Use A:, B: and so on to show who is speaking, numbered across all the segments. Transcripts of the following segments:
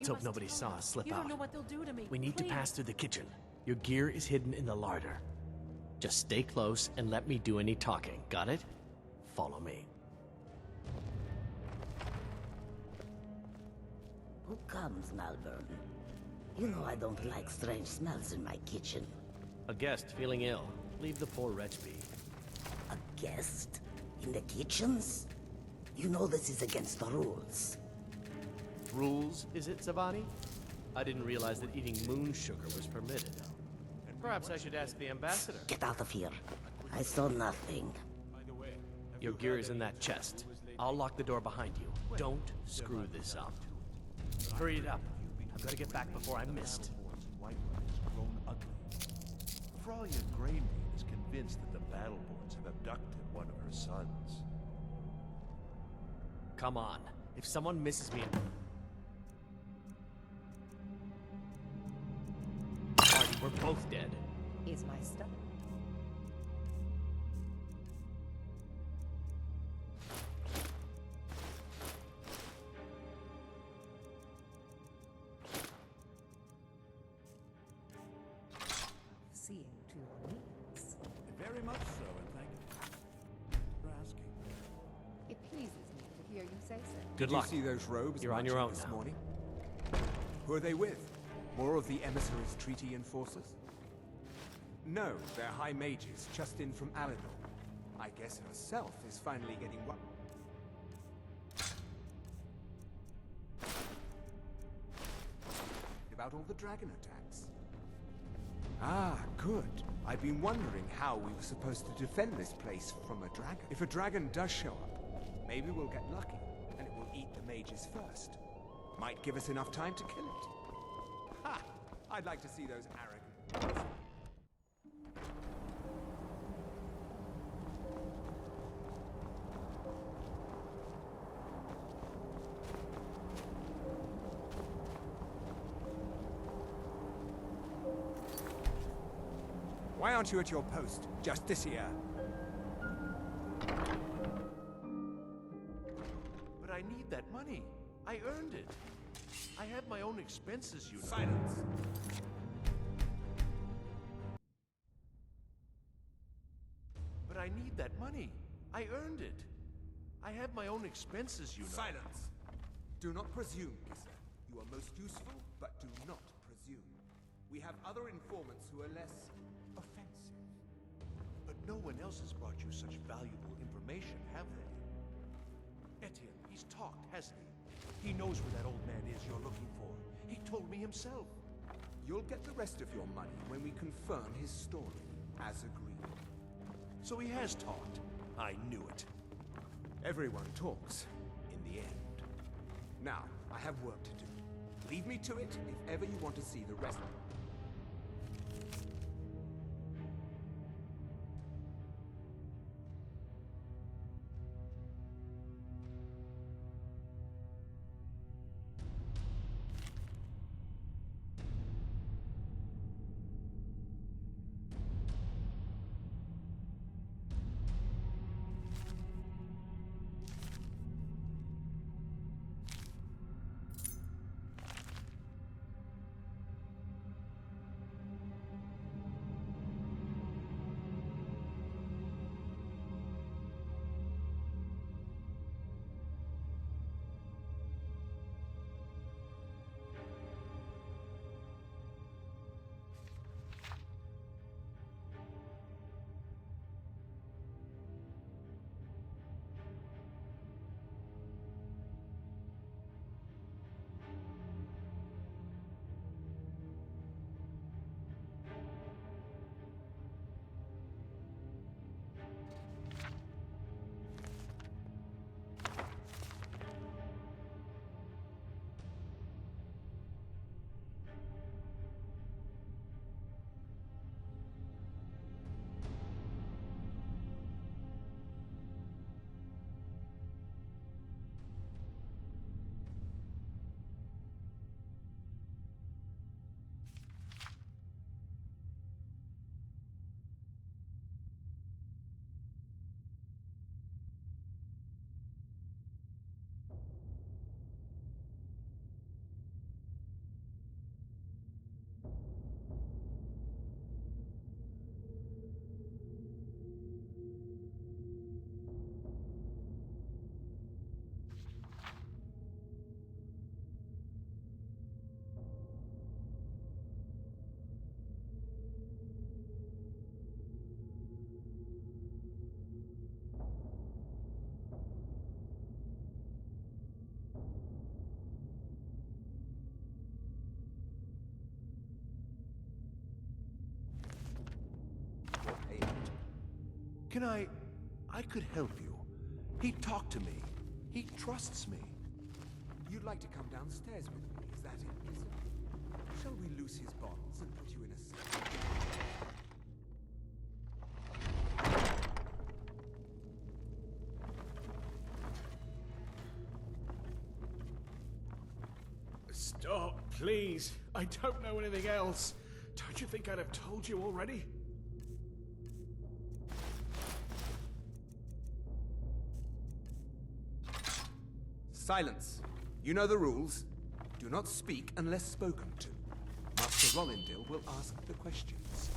A: Let's hope nobody saw us slip
B: You
A: out.
B: don't know what they'll do to me.
A: We need to
B: Please.
A: pass through the kitchen. Your gear is hidden in the larder. Just stay close and let me do any talking. Got it? Follow me.
C: Who comes, Malvern? You know I don't like strange smells in my kitchen.
A: A guest feeling ill. Leave the poor wretch be.
C: A guest? In the kitchens? You know this is against the rules.
A: Rules, is it, Zavani? I didn't realize that eating moon sugar was permitted. Perhaps I should ask the ambassador.
C: Get out of here. I saw nothing.
A: Your gear is in that chest. I'll lock the door behind you. Don't screw this up. Hurry it up. I've got to get back before I'm missed.
D: Fralia Greymead is convinced that the Battleborns have abducted one of her sons.
A: Come on. If someone misses me... Party, we're both dead.
E: Is my stuff. Seeing to your needs.
D: Very much so, and thank you for asking.
E: It pleases me to hear you say so.
A: Good
F: Did
A: luck.
F: you see those robes
A: You're on your
F: marching
A: own
F: this
A: now.
F: morning? Who are they with? More of the emissaries' treaty enforcers? No, they're high mages, just in from Alinor. I guess herself is finally getting what... About all the dragon attacks. Ah, good. I've been wondering how we were supposed to defend this place from a dragon. If a dragon does show up, maybe we'll get lucky, and it will eat the mages first. Might give us enough time to kill it. Ha! I'd like to see those arrogant... Why aren't you at your post, Justiciar?
D: But I need that money. I earned it. I have my own expenses, you know.
F: Silence!
D: But I need that money. I earned it. I have my own expenses, you know.
F: Silence! Do not presume, Giselle. You are most useful, but do not presume. We have other informants who are less... offensive.
D: But no one else has brought you such valuable information, have they? Etienne, he's talked, hasn't he? He knows where that old man is you're looking for. He told me himself.
F: You'll get the rest of your money when we confirm his story, as agreed.
D: So he has talked. I knew it.
F: Everyone talks, in the end. Now, I have work to do. Leave me to it if ever you want to see the rest of it.
D: Can I could help you. He talked to me. He trusts me.
F: You'd like to come downstairs with me, is that it, Blizzard? Shall we loose his bonds and put you in a cell?
B: Stop, please. I don't know anything else. Don't you think I'd have told you already?
F: Silence. You know the rules. Do not speak unless spoken to. Master Rollindil will ask the questions.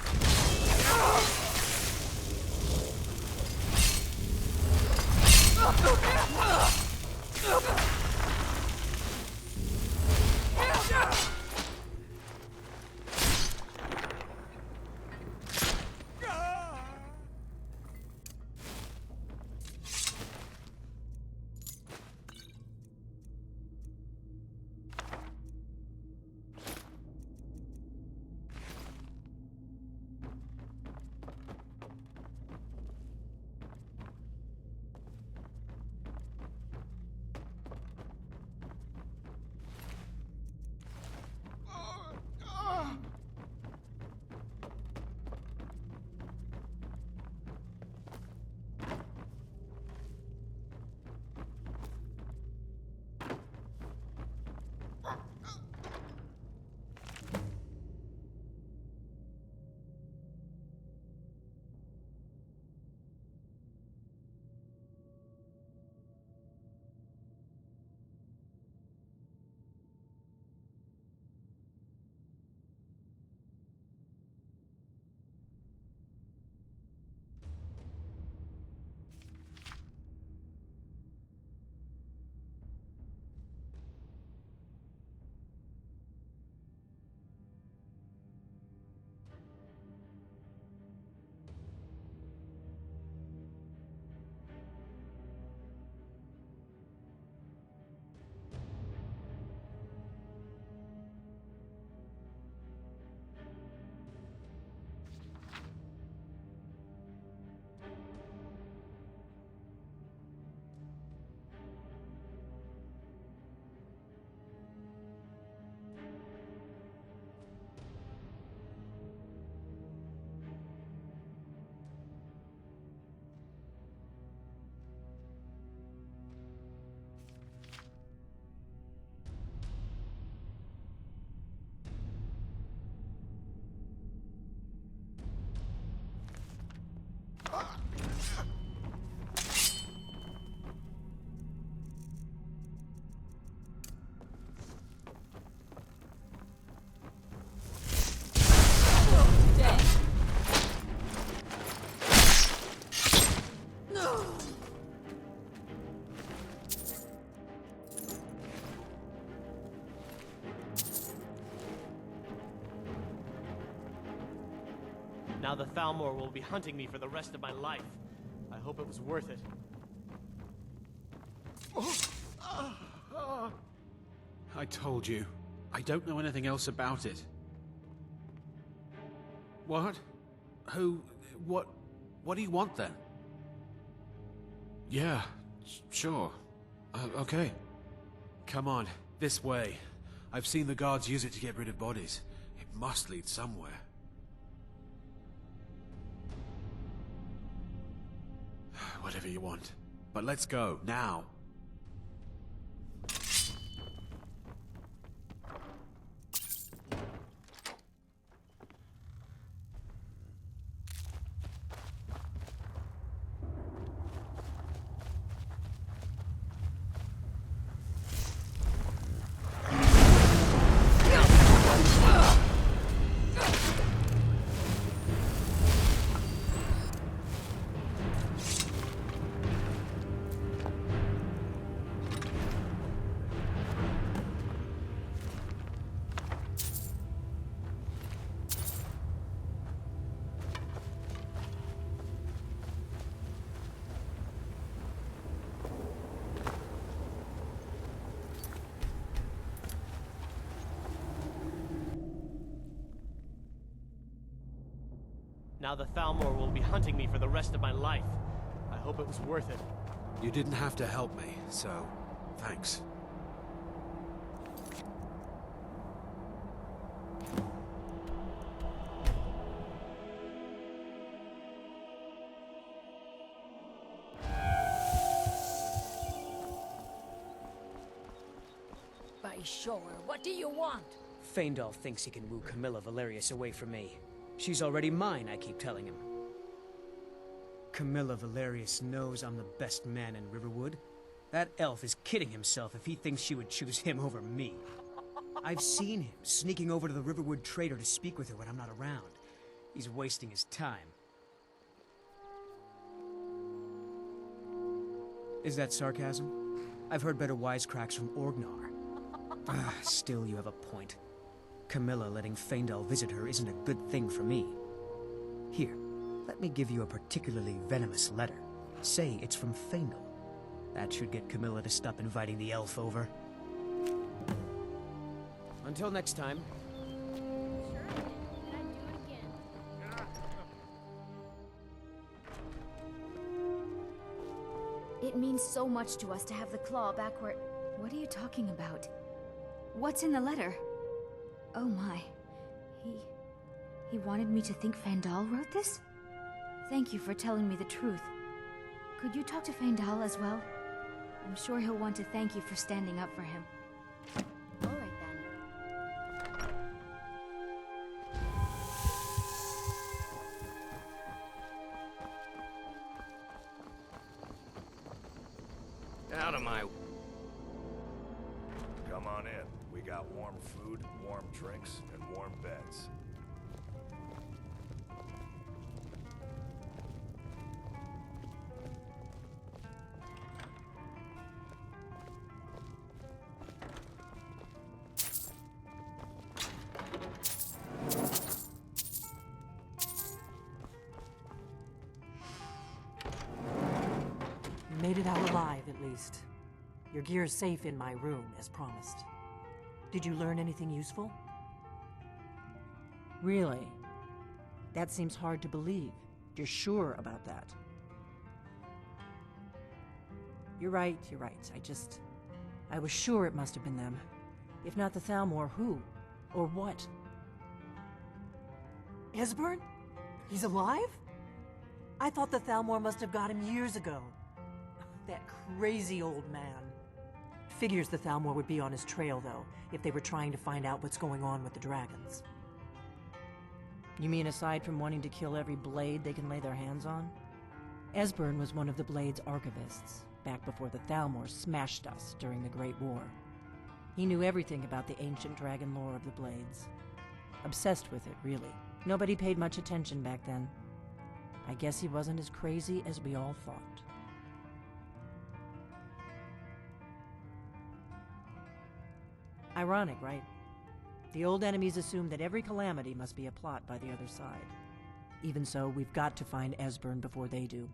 A: Now the Thalmor will be hunting me for the rest of my life. I hope it was worth it.
B: I told you. I don't know anything else about it. What? Who? What do you want then? Yeah, sure. Okay. Come on, this way. I've seen the guards use it to get rid of bodies. It must lead somewhere. Whatever you want. But let's go, now.
A: Now the Thalmor will be hunting me for the rest of my life. I hope it was worth it.
B: You didn't have to help me, so thanks.
G: By sure, what do you want?
H: Faendal thinks he can woo Camilla Valerius away from me. She's already mine, I keep telling him. Camilla Valerius knows I'm the best man in Riverwood. That elf is kidding himself if he thinks she would choose him over me. I've seen him sneaking over to the Riverwood trader to speak with her when I'm not around. He's wasting his time. Is that sarcasm? I've heard better wisecracks from Orgnar. Still, you have a point. Camilla letting Faendal visit her isn't a good thing for me. Here, let me give you a particularly venomous letter. Say it's from Faendal. That should get Camilla to stop inviting the elf over. Until next time.
I: It means so much to us to have the claw back where... What are you talking about? What's in the letter? Oh my. He wanted me to think Faendal wrote this? Thank you for telling me the truth. Could you talk to Faendal as well? I'm sure he'll want to thank you for standing up for him. All right then.
J: Out of my... Come on in. We got warm food, warm drinks, and warm beds.
G: You made it out alive, at least. Your gear's safe in my room, as promised. Did you learn anything useful? Really? That seems hard to believe. You're sure about that? You're right. I was sure it must have been them. If not the Thalmor, who? Or what? Esbern? He's alive? I thought the Thalmor must have got him years ago. That crazy old man. Figures the Thalmor would be on his trail, though, if they were trying to find out what's going on with the dragons. You mean aside from wanting to kill every blade they can lay their hands on? Esbern was one of the Blade's archivists, back before the Thalmor smashed us during the Great War. He knew everything about the ancient dragon lore of the Blades. Obsessed with it, really. Nobody paid much attention back then. I guess he wasn't as crazy as we all thought. Ironic, right? The old enemies assume that every calamity must be a plot by the other side. Even so, we've got to find Esbern before they do.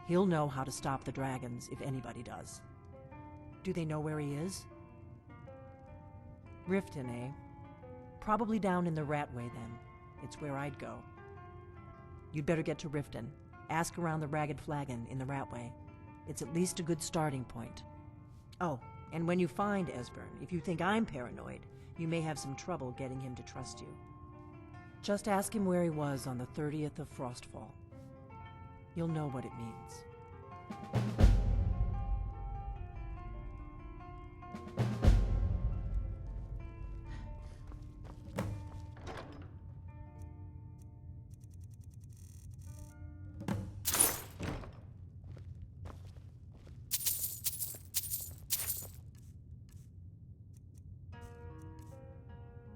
G: He'll know how to stop the dragons, if anybody does. Do they know where he is? Riften, eh? Probably down in the Ratway, then. It's where I'd go. You'd better get to Riften. Ask around the Ragged Flagon in the Ratway. It's at least a good starting point. Oh, and when you find Esbern, if you think I'm paranoid, you may have some trouble getting him to trust you. Just ask him where he was on the 30th of Frostfall. You'll know what it means.